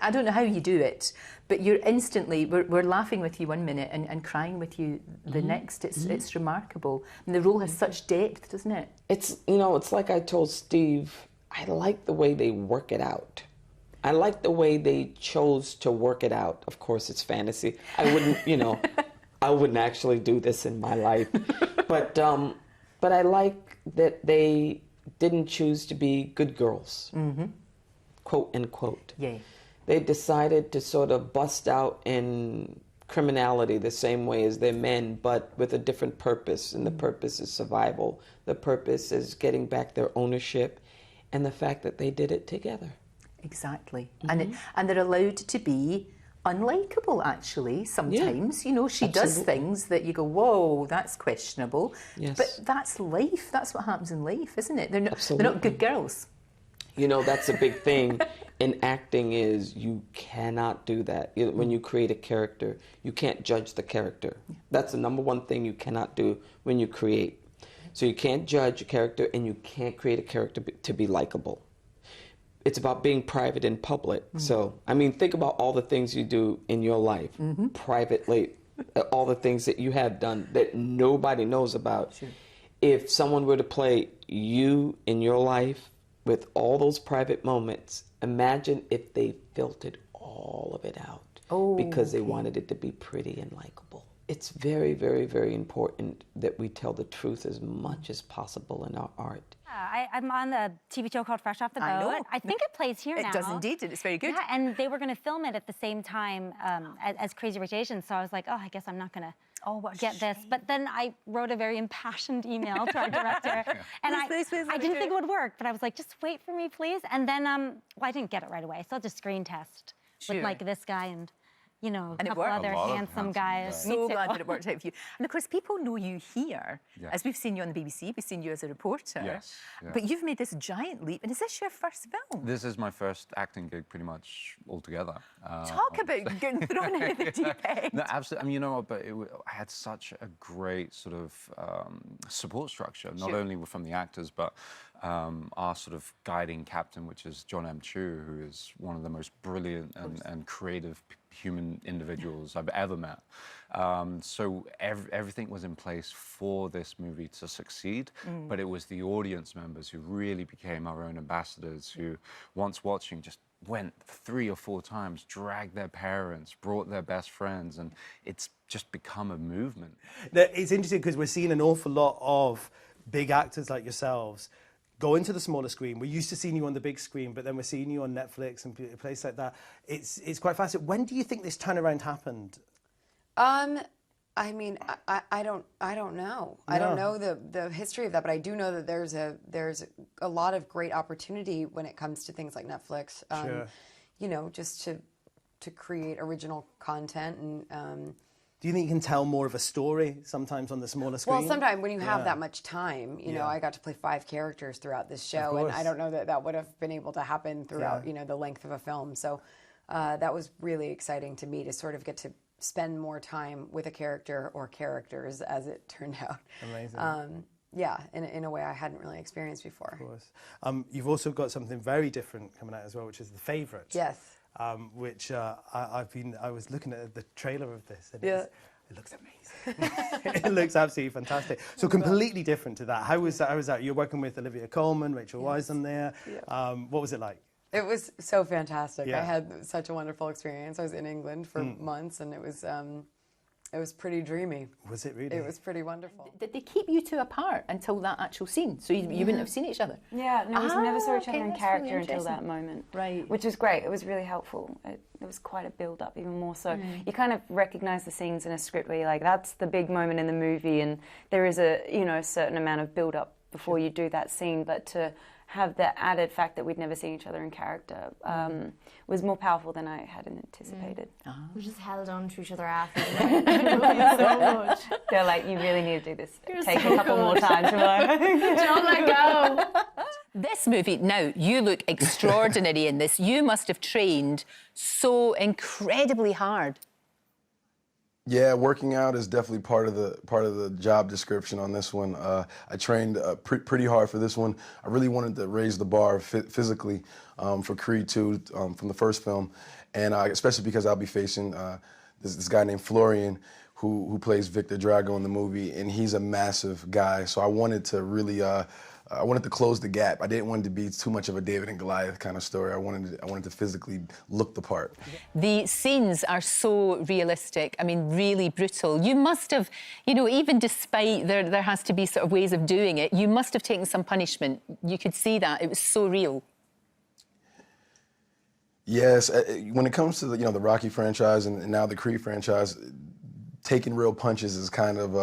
I don't know how you do it, but you're instantly, we're laughing with you one minute and crying with you the next. It's remarkable. And the role has such depth, doesn't it? It's, you know, it's like I told Steve, I like the way they work it out. I like the way they chose to work it out. Of course, it's fantasy. I wouldn't, you know, I wouldn't actually do this in my life. But I like that they didn't choose to be good girls, quote unquote. Yeah. They decided to sort of bust out in criminality the same way as their men, but with a different purpose. And the purpose is survival. The purpose is getting back their ownership, and the fact that they did it together. Exactly. And they're allowed to be unlikable, actually, sometimes. You know, she does things that you go, whoa, that's questionable. Yes. But that's life. That's what happens in life, isn't it? They're not good girls. You know, that's a big thing in acting, is you cannot do that. When you create a character, you can't judge the character. That's the number one thing you cannot do when you create. So you can't judge a character, and you can't create a character to be likable. It's about being private in public. So, I mean, think about all the things you do in your life, privately, all the things that you have done that nobody knows about. Sure. If someone were to play you in your life with all those private moments, imagine if they filtered all of it out because they wanted it to be pretty and likable. It's very, very, very important that we tell the truth as much as possible in our art. I'm on the TV show called Fresh Off the Boat. I think it plays here now. It does indeed, and it's very good. Yeah, and they were going to film it at the same time as Crazy Rich Asians, so I was like, oh, I guess I'm not going to get this. But then I wrote a very impassioned email to our director, and I didn't think it would work, but I was like, just wait for me, please. And then, well, I didn't get it right away. I still had to screen test with like this guy and, you know, a couple other handsome guys. So glad that it worked out for you. And of course, people know you here, as we've seen you on the BBC, we've seen you as a reporter. Yes. Yeah. But you've made this giant leap, and is this your first film? This is my first acting gig, pretty much altogether. Talk about getting thrown into the deep end. No, absolutely. I mean, you know what? But I had such a great sort of support structure, not only from the actors, but our sort of guiding captain, which is John M. Chu, who is one of the most brilliant and creative human individuals I've ever met. So everything was in place for this movie to succeed, but it was the audience members who really became our own ambassadors, who once watching just went 3 or 4 times, dragged their parents, brought their best friends, and it's just become a movement. It's interesting because we're seeing an awful lot of big actors like yourselves go into the smaller screen. We're used to seeing you on the big screen, but then we're seeing you on Netflix and a place like that. It's quite fascinating. When do you think this turnaround happened? I mean, I don't know. I don't know the history of that, but I do know that there's a lot of great opportunity when it comes to things like Netflix. You know, just to create original content and. Do you think you can tell more of a story sometimes on the smaller screen? Well, sometimes when you have that much time, you know, I got to play 5 characters throughout this show, and I don't know that that would have been able to happen throughout, you know, the length of a film. So that was really exciting to me to sort of get to spend more time with a character or characters, as it turned out. Amazing. Yeah, in a way I hadn't really experienced before. Of course. You've also got something very different coming out as well, which is The Favourite. Yes. Which I was looking at the trailer of this, and it looks amazing. It looks absolutely fantastic. So completely different to that. How was that? You're working with Olivia Colman, Rachel Weisz on there. Yeah. What was it like? It was so fantastic. Yeah. I had such a wonderful experience. I was in England for months, and it was pretty dreamy. Was it really? It was pretty wonderful. Did they keep you two apart until that actual scene? So you wouldn't have seen each other? Yeah, no, we never saw each other in character really until that moment. Right. Which was great. It was really helpful. It was quite a build-up, even more so. You kind of recognise the scenes in a script where you're like, that's the big moment in the movie, and there is a certain amount of build-up before you do that scene, but to have the added fact that we'd never seen each other in character was more powerful than I had anticipated. We just held on to each other after. So much. They're like, you really need to do this. Take a couple more times. Don't let go. This movie, now, you look extraordinary in this. You must have trained so incredibly hard. Yeah, working out is definitely part of the job description on this one. I trained pretty hard for this one. I really wanted to raise the bar physically for Creed 2 from the first film, and especially because I'll be facing this guy named Florian, who plays Victor Drago in the movie, and he's a massive guy. So I wanted to really I wanted to close the gap. I didn't want it to be too much of a David and Goliath kind of story. I wanted to physically look the part. The scenes are so realistic. I mean, really brutal. You must have, you know, even despite there has to be sort of ways of doing it, you must have taken some punishment. You could see that. It was so real. Yes, when it comes to the Rocky franchise and now the Creed franchise, taking real punches is kind of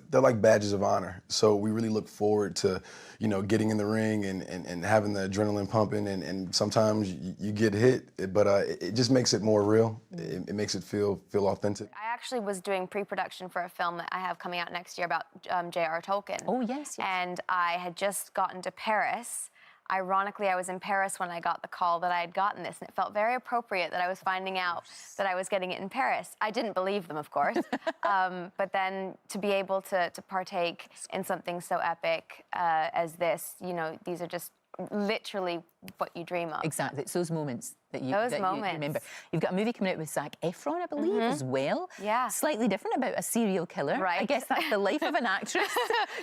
they're like badges of honor. So we really look forward to getting in the ring and having the adrenaline pumping, and sometimes you get hit, but it just makes it more real. It makes it feel authentic. I actually was doing pre-production for a film that I have coming out next year about J.R. Tolkien. Oh yes, yes. And I had just gotten to Paris. Ironically, I was in Paris when I got the call that I had gotten this, and it felt very appropriate that I was finding out that I was getting it in Paris. I didn't believe them, of course, but then to be able to partake in something so epic as this, these are just literally what you dream of. Exactly, it's those moments that you you remember. You've got a movie coming out with Zac Efron, I believe, as well. Yeah. Slightly different, about a serial killer. Right. I guess that's the life of an actress.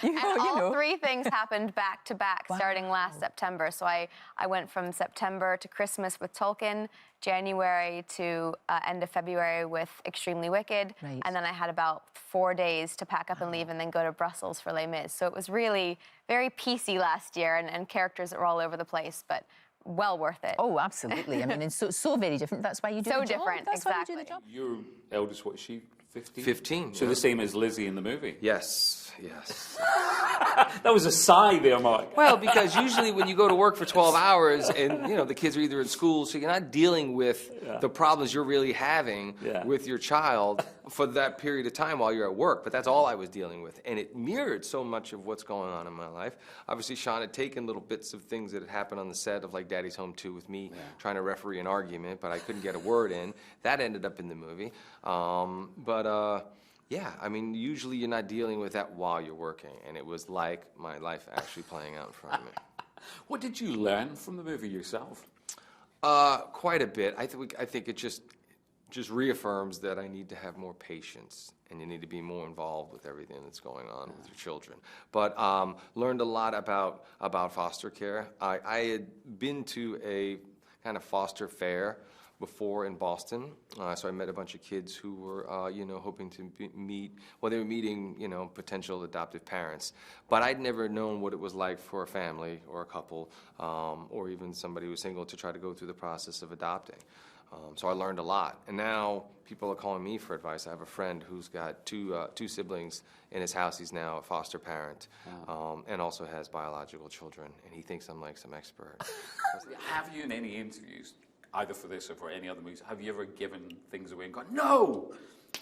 All three things happened back to back starting last September. So I went from September to Christmas with Tolkien, January to end of February with Extremely Wicked, and then I had about 4 days to pack up and leave and then go to Brussels for Les Mis. So it was really very PC last year, and characters that were all over the place, but well worth it. Oh, absolutely. I mean, it's so very different. That's why you do the job. So different, That's exactly. why you do the job. Your eldest, what is she, 15? 15. So the same as Lizzie in the movie? Yes, yes. That was a sigh there, Mike. Well, because usually when you go to work for 12 hours and, the kids are either in school, so you're not dealing with the problems you're really having with your child for that period of time while you're at work. But that's all I was dealing with. And it mirrored so much of what's going on in my life. Obviously, Sean had taken little bits of things that had happened on the set of, like, Daddy's Home 2 with me trying to referee an argument, but I couldn't get a word in. That ended up in the movie. Yeah, I mean, usually you're not dealing with that while you're working, and it was like my life actually playing out in front of me. What did you learn from the movie yourself? Quite a bit. I think it just reaffirms that I need to have more patience, and you need to be more involved with everything that's going on with your children. But learned a lot about foster care. I had been to a kind of foster fair before in Boston, so I met a bunch of kids who were, hoping to meet. Well, they were meeting, potential adoptive parents, but I'd never known what it was like for a family or a couple, or even somebody who was single to try to go through the process of adopting. So I learned a lot, and now people are calling me for advice. I have a friend who's got two siblings in his house. He's now a foster parent, and also has biological children, and he thinks I'm like some expert. Have you in any interviews, either for this or for any other movies, have you ever given things away and gone, no, I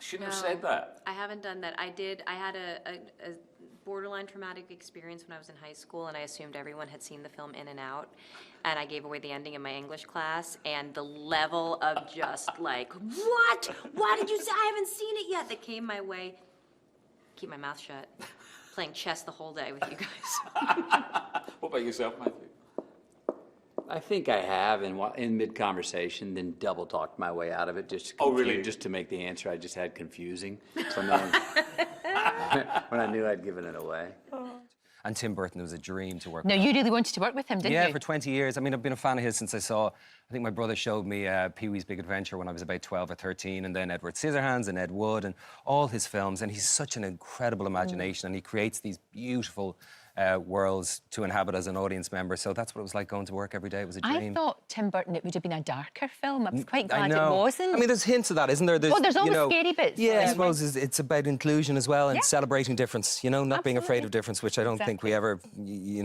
shouldn't have said that? I haven't done that. I had a borderline traumatic experience when I was in high school, and I assumed everyone had seen the film In and Out, and I gave away the ending in my English class, and the level of just like, what? Why did you say? I haven't seen it yet. That came my way. Keep my mouth shut. Playing chess the whole day with you guys. What about yourself, Matthew? I think I have in mid-conversation, then double-talked my way out of it just to make the answer I just had confusing. So when I knew I'd given it away. And Tim Burton, it was a dream to work with. No, you really wanted to work with him, didn't you? Yeah, for 20 years. I mean, I've been a fan of his since I think my brother showed me Pee-wee's Big Adventure when I was about 12 or 13, and then Edward Scissorhands and Ed Wood and all his films. And he's such an incredible imagination, and he creates these beautiful worlds to inhabit as an audience member. So that's what it was like going to work every day. It was a dream. I thought Tim Burton, it would have been a darker film. I was quite glad it wasn't. I mean, there's hints of that, isn't there? There's always scary bits. Yeah, I suppose it's about inclusion as well and celebrating difference, not being afraid of difference, which I don't think we ever, we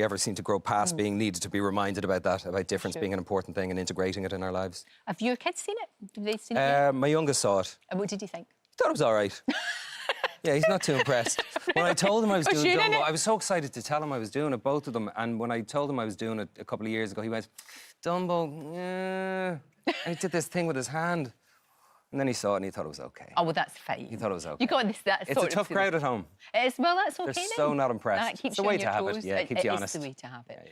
ever seem to grow past being needed to be reminded about that, about difference being an important thing and integrating it in our lives. Have your kids seen it? Have they seen it? My youngest saw it. And what did you think? Thought it was all right. Yeah, he's not too impressed. When I told him I was doing Dumbo, I was so excited to tell him I was doing it, both of them. And when I told him I was doing it a couple of years ago, he went, Dumbo, yeah. And he did this thing with his hand. And then he saw it and he thought it was okay. Oh, well, that's fine. He thought it was okay. You got this. That It's sort a tough crowd at home. Well, that's okay. They're then. so not impressed. That keeps It's the you way on to your have toes. it. Yeah, it keeps you It honest. is the way to have it. Yeah, yeah.